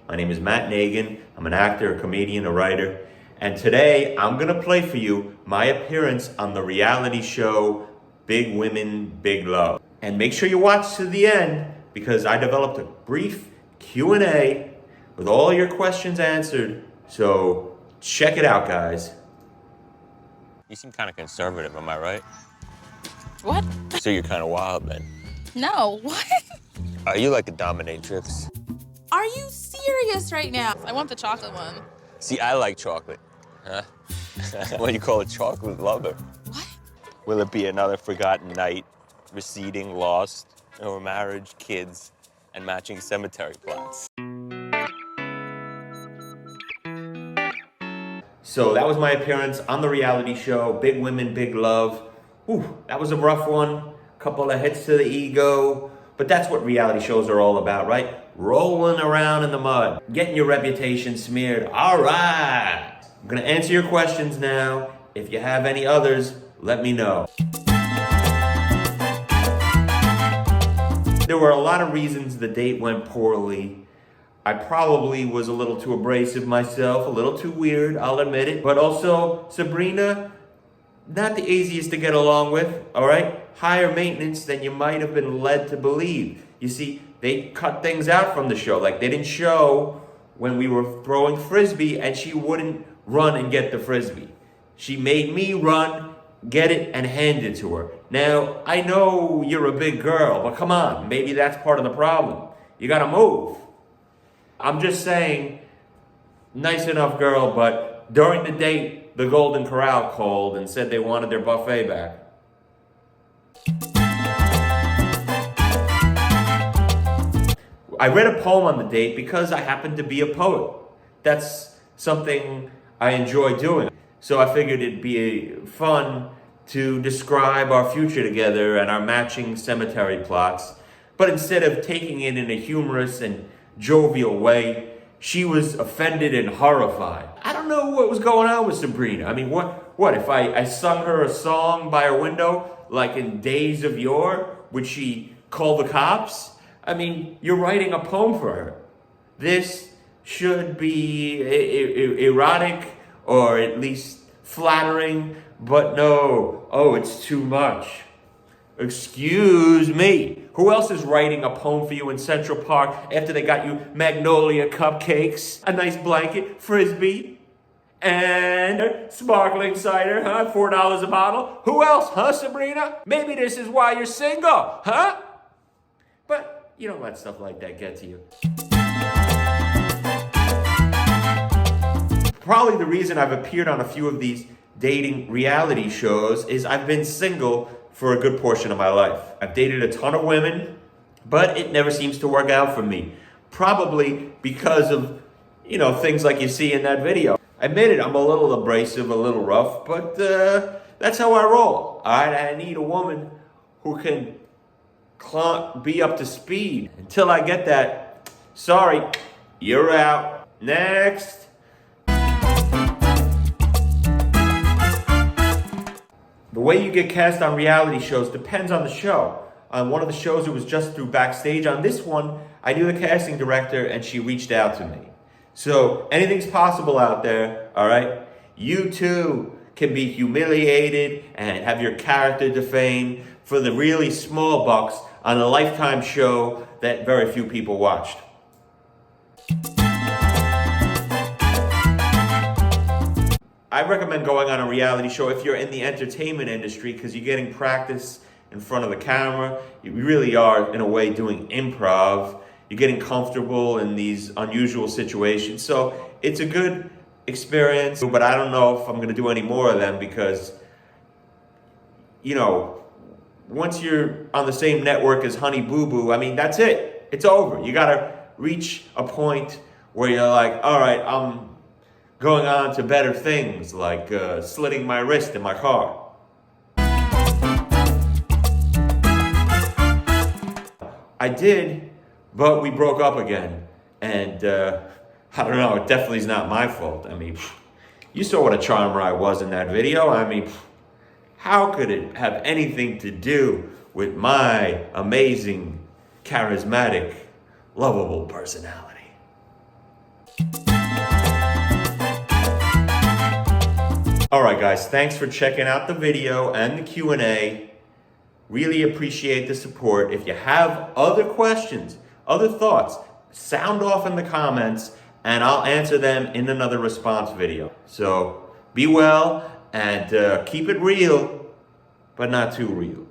My name is Matt Nagin. I'm an actor, a comedian, a writer. And today I'm gonna play for you my appearance on the reality show Big Women, Big Love. And make sure you watch to the end because I developed a brief Q&A with all your questions answered. So check it out, guys. You seem kind of conservative, am I right? What? So you're kind of wild then. No, what? Are you like a dominatrix? Are you serious right now? I want the chocolate one. See, I like chocolate. Huh? What do you call a chocolate lover? What? Will it be another forgotten night, receding, lost, or marriage, kids, and matching cemetery plots? So that was my appearance on the reality show, Big Women, Big Love. Whew, that was a rough one. Couple of hits to the ego. But that's what reality shows are all about, right? Rolling around in the mud, getting your reputation smeared. All right. I'm gonna answer your questions now. If you have any others, let me know. There were a lot of reasons the date went poorly. I probably was a little too abrasive myself, a little too weird, I'll admit it. But also, Sabrina, not the easiest to get along with, all right? Higher maintenance than you might have been led to believe. You see, they cut things out from the show. Like they didn't show when we were throwing Frisbee and she wouldn't run and get the Frisbee. She made me run, get it, and hand it to her. Now, I know you're a big girl, but come on, maybe that's part of the problem. You gotta move. I'm just saying, nice enough girl, but during the date, the Golden Corral called and said they wanted their buffet back. I read a poem on the date because I happen to be a poet. That's something I enjoy doing. So I figured it'd be fun to describe our future together and our matching cemetery plots. But instead of taking it in a humorous and jovial way, she was offended and horrified. I don't know what was going on with Sabrina. I mean, what if I sung her a song by her window, like in Days of Yore? Would she call the cops? I mean, you're writing a poem for her. This should be erotic or at least flattering, but no. Oh, it's too much. Excuse me. Who else is writing a poem for you in Central Park after they got you magnolia cupcakes, a nice blanket, Frisbee, and sparkling cider, huh? $4 a bottle. Who else, huh, Sabrina? Maybe this is why you're single, huh? But you don't let stuff like that get to you. Probably the reason I've appeared on a few of these dating reality shows is I've been single for a good portion of my life. I've dated a ton of women, but it never seems to work out for me. Probably because of, things like you see in that video. I admit it, I'm a little abrasive, a little rough, but that's how I roll. All right, I need a woman who can be up to speed. Until I get that, sorry, you're out. Next. The way you get cast on reality shows depends on the show. On one of the shows, it was just through backstage. On this one, I knew the casting director and she reached out to me. So anything's possible out there, all right? You too can be humiliated and have your character defamed for the really small bucks on a Lifetime show that very few people watched. I recommend going on a reality show if you're in the entertainment industry because you're getting practice in front of the camera. You really are, in a way, doing improv. You're getting comfortable in these unusual situations. So it's a good experience, but I don't know if I'm going to do any more of them because, once you're on the same network as Honey Boo Boo, I mean, that's it. It's over. You got to reach a point where you're like, all right, I'm going on to better things like slitting my wrist in my car. I did, but we broke up again. And I don't know, it definitely is not my fault. I mean, you saw what a charmer I was in that video. I mean, how could it have anything to do with my amazing, charismatic, lovable personality? All right, guys, thanks for checking out the video and the Q&A. Really appreciate the support. If you have other questions, other thoughts, sound off in the comments and I'll answer them in another response video. So be well and keep it real, but not too real.